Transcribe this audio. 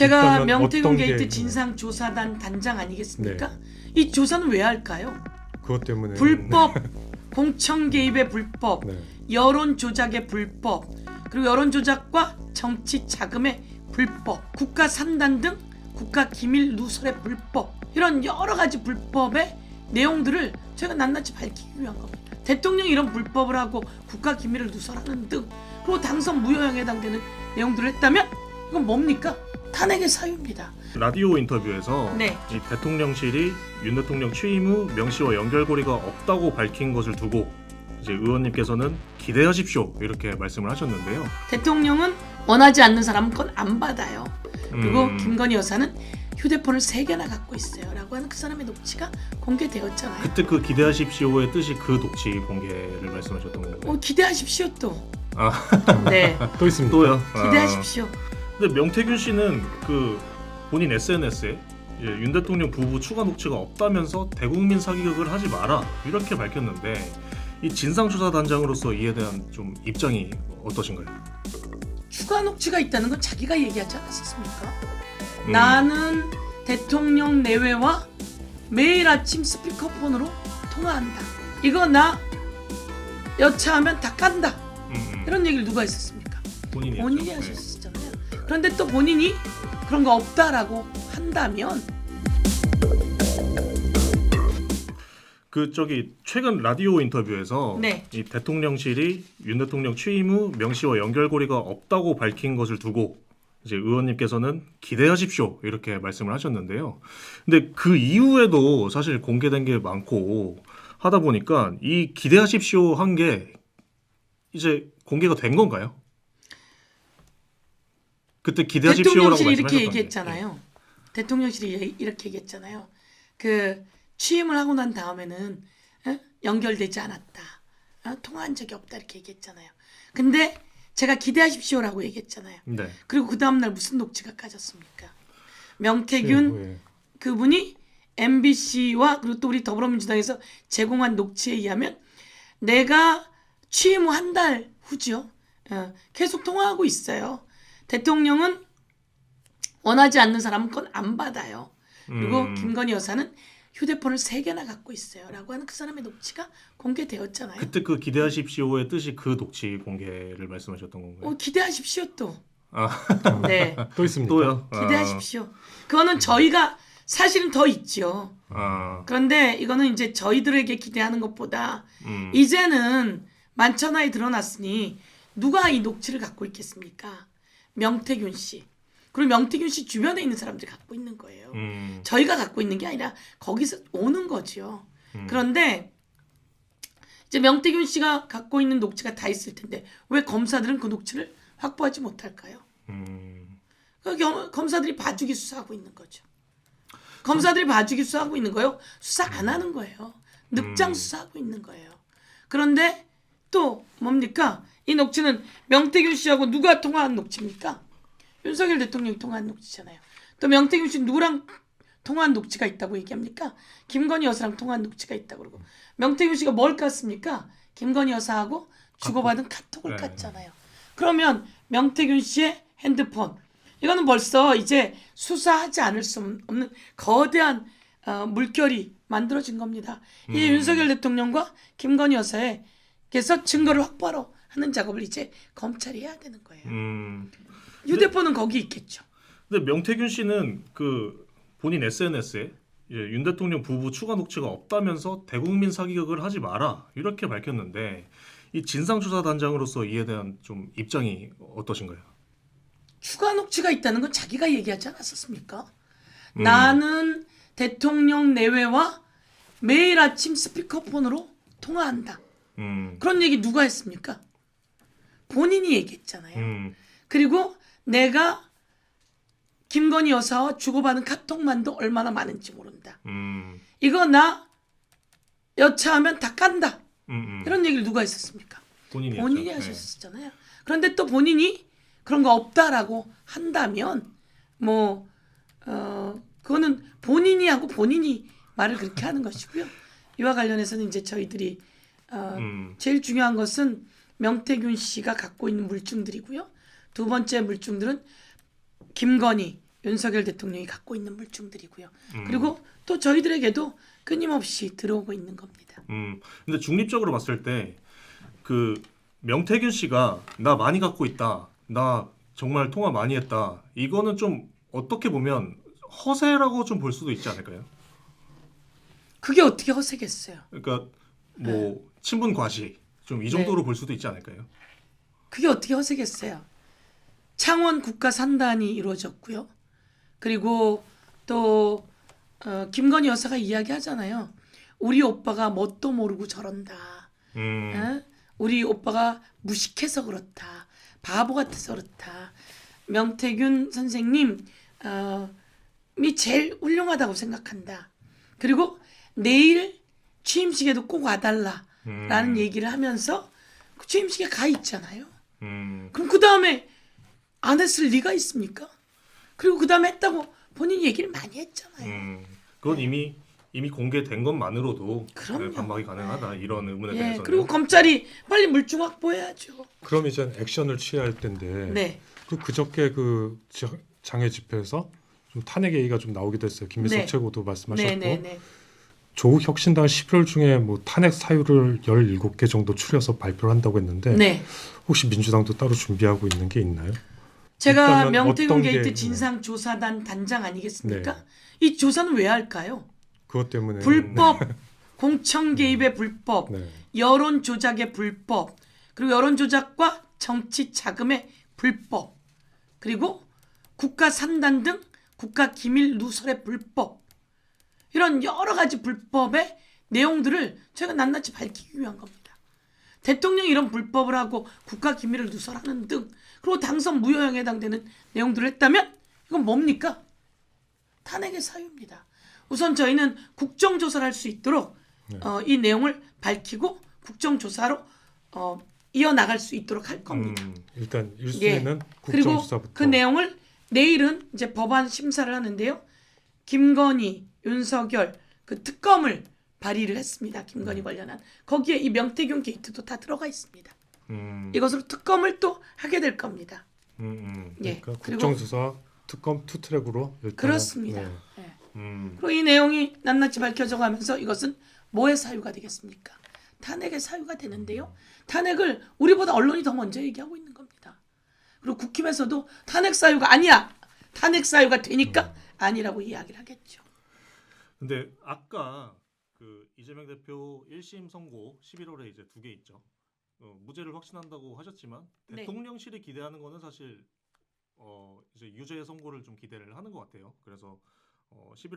제가 명태균 게이트 진상조사단 단장 아니겠습니까? 네. 이 조사는 왜 할까요? 그것 때문에 불법 공청 개입의 불법, 네. 여론 조작의 불법, 그리고 여론 조작과 정치 자금의 불법, 국가 산단 등 국가 기밀 누설의 불법, 이런 여러 가지 불법의 내용들을 저희가 낱낱이 밝히기 위한 겁니다. 대통령이 이런 불법을 하고 국가 기밀을 누설하는 등, 그리고 당선 무효형에 해당되는 내용들을 했다면 이건 뭡니까? 탄핵의 사유입니다. 라디오 인터뷰에서 네. 이 대통령실이 윤 대통령 취임 후 명시와 연결고리가 없다고 밝힌 것을 두고 이제 의원님께서는 기대하십시오 이렇게 말씀을 하셨는데요. 대통령은 원하지 않는 사람은 건 안 받아요. 그리고 김건희 여사는 휴대폰을 3개나 갖고 있어요 라고 하는 그 사람의 녹취가 공개되었잖아요. 그때 그 기대하십시오의 뜻이 그 녹취 공개를 말씀하셨던 건가요? 기대하십시오 또. 아. 네. 또 있습니다. 또요? 기대하십시오. 근데 명태균 씨는 그 본인 SNS에 윤 대통령 부부 추가 녹취가 없다면서 대국민 사기극을 하지 마라 이렇게 밝혔는데 이 진상조사단장으로서 이에 대한 좀 입장이 어떠신가요? 추가 녹취가 있다는 건 자기가 얘기하지 않았었습니까? 나는 대통령 내외와 매일 아침 스피커폰으로 통화한다. 이거 나 여차하면 다 깐다. 이런 얘기를 누가 했었습니까? 본인이 하셨었잖아요. 그런데 또 본인이 그런 거 없다라고 한다면 그 저기 최근 라디오 인터뷰에서 네. 이 대통령실이 윤 대통령 취임 후 명시와 연결고리가 없다고 밝힌 것을 두고 이제 의원님께서는 기대하십시오 이렇게 말씀을 하셨는데요. 근데 그 이후에도 사실 공개된 게 많고 하다 보니까 이 기대하십시오 한 게 이제 공개가 된 건가요? 그때 기대하십시오라고 대통령실이 이렇게 말씀하셨던데. 얘기했잖아요. 대통령실이 이렇게 얘기했잖아요. 그 취임을 하고 난 다음에는 연결되지 않았다. 통화한 적이 없다 이렇게 얘기했잖아요. 근데 제가 기대하십시오라고 얘기했잖아요. 네. 그리고 그 다음날 무슨 녹취가 까졌습니까? 명태균 그분이 MBC와 그리고 또 우리 더불어민주당에서 제공한 녹취에 의하면 내가 취임 후 한 달 후죠. 계속 통화하고 있어요. 대통령은 원하지 않는 사람은 건 안 받아요. 그리고 김건희 여사는 휴대폰을 3개나 갖고 있어요 라고 하는 그 사람의 녹취가 공개되었잖아요. 그때 그 기대하십시오의 뜻이 그 녹취 공개를 말씀하셨던 건가요? 기대하십시오 또. 아. 네. 또 있습니다. 또요? 기대하십시오. 그거는 저희가 사실은 더 있죠. 그런데 이거는 이제 저희들에게 기대하는 것보다 이제는 만천하에 드러났으니 누가 이 녹취를 갖고 있겠습니까? 명태균 씨. 그리고 명태균 씨 주변에 있는 사람들이 갖고 있는 거예요. 저희가 갖고 있는 게 아니라 거기서 오는 거죠. 그런데 이제 명태균 씨가 갖고 있는 녹취가 다 있을 텐데 왜 검사들은 그 녹취를 확보하지 못할까요? 검사들이 봐주기 수사하고 있는 거죠. 검사들이 봐주기 수사하고 있는 거예요. 수사 안 하는 거예요. 늑장 수사하고 있는 거예요. 그런데 또 뭡니까? 이 녹취는 명태균 씨하고 누가 통화한 녹취입니까? 윤석열 대통령이 통화한 녹취잖아요. 또 명태균 씨 누구랑 통화한 녹취가 있다고 얘기합니까? 김건희 여사랑 통화한 녹취가 있다고 그러고 명태균 씨가 뭘 깠습니까? 김건희 여사하고 주고받은 카톡을 깠잖아요. 그러면 명태균 씨의 핸드폰 이거는 벌써 이제 수사하지 않을 수 없는 거대한 물결이 만들어진 겁니다. 이 윤석열 대통령과 김건희 여사에게서 증거를 확보하러 하는 작업을 이제 검찰이 해야 되는 거예요. 휴대폰은 거기 있겠죠. 근데 명태균 씨는 그 본인 SNS에 윤 대통령 부부 추가 녹취가 없다면서 대국민 사기극을 하지 마라 이렇게 밝혔는데 이 진상조사단장으로서 이에 대한 좀 입장이 어떠신가요? 추가 녹취가 있다는 건 자기가 얘기하지 않았었습니까? 나는 대통령 내외와 매일 아침 스피커폰으로 통화한다. 그런 얘기 누가 했습니까? 본인이 얘기했잖아요. 그리고 내가 김건희 여사와 주고받은 카톡만도 얼마나 많은지 모른다. 이거 나 여차하면 다 깐다. 이런 얘기를 누가 했었습니까? 본인이 하셨었잖아요. 그런데 또 본인이 그런 거 없다라고 한다면 그거는 본인이 하고 본인이 말을 그렇게 하는 것이고요. 이와 관련해서는 이제 저희들이 제일 중요한 것은 명태균 씨가 갖고 있는 물증들이고요. 두 번째 물증들은 김건희 윤석열 대통령이 갖고 있는 물증들이고요. 그리고 또 저희들에게도 끊임없이 들어오고 있는 겁니다. 근데 중립적으로 봤을 때 그 명태균 씨가 나 많이 갖고 있다, 나 정말 통화 많이 했다, 이거는 좀 어떻게 보면 허세라고 좀 볼 수도 있지 않을까요? 그게 어떻게 허세겠어요? 그러니까 뭐 친분 과시 좀 이 정도로 볼 수도 있지 않을까요? 그게 어떻게 허세겠어요? 창원 국가 산단이 이루어졌고요. 그리고 또 김건희 여사가 이야기하잖아요. 우리 오빠가 뭣도 모르고 저런다. 어? 우리 오빠가 무식해서 그렇다. 바보 같아서 그렇다. 명태균 선생님 이 제일 훌륭하다고 생각한다. 그리고 내일 취임식에도 꼭 와달라라는 얘기를 하면서 그 취임식에 가 있잖아요. 그럼 그 다음에 안 했을 리가 있습니까? 그리고 그 다음에 했다고 본인 얘기를 많이 했잖아요. 그건 이미 공개된 것만으로도 그럼요. 반박이 가능하다, 이런 의문에 예, 대해서는. 그리고 검찰이 빨리 물증 확보해야죠. 그럼 이제 액션을 취할 텐데 네, 그저께 그 장외 집회에서 좀 탄핵 얘기가 좀 나오기도 했어요. 김민석 네. 최고도 말씀하셨고 네. 조국 혁신당 11월 중에 뭐 탄핵 사유를 17개 정도 추려서 발표를 한다고 했는데 네. 혹시 민주당도 따로 준비하고 있는 게 있나요? 제가 있다면 명태균 어떤 게, 게이트 네. 진상조사단 단장 아니겠습니까? 네. 이 조사는 왜 할까요? 그것 때문에 불법, 공천 개입의 불법, 네. 여론 조작의 불법, 그리고 여론 조작과 정치 자금의 불법, 그리고 국가 산단 등 국가 기밀 누설의 불법, 이런 여러 가지 불법의 내용들을 저희가 낱낱이 밝히기 위한 겁니다. 대통령이 이런 불법을 하고 국가 기밀을 누설하는 등, 그리고 당선 무효형에 해당되는 내용들을 했다면 이건 뭡니까? 탄핵의 사유입니다. 우선 저희는 국정조사를 할 수 있도록 이 내용을 밝히고 국정조사로 이어나갈 수 있도록 할 겁니다. 일단 예. 1순위는 그리고 국정조사부터. 그 내용을 내일은 이제 법안 심사를 하는데요. 김건희, 윤석열 그 특검을 발의를 했습니다. 김건희 관련한. 거기에 이 명태균 게이트도 다 들어가 있습니다. 이것으로 특검을 또 하게 될 겁니다. 예. 그러니까 그리고 국정조사 특검 투트랙으로 일단 그렇습니다. 네. 예. 그리고 이 내용이 낱낱이 밝혀져 가면서 이것은 뭐의 사유가 되겠습니까? 탄핵의 사유가 되는데요. 탄핵을 우리보다 언론이 더 먼저 얘기하고 있는 겁니다. 그리고 국힘에서도 탄핵 사유가 아니야. 탄핵 사유가 되니까 아니라고 이야기를 하겠죠. 근데 아까 그 이재명 대표 1심 선고 11월에 이제 2개 있죠. 무죄를 확신한다고 하셨지만 네. 대통령실이 기대하는 거는 사실 이제 유죄 선고를 좀 기대를 하는 것 같아요. 그래서 11월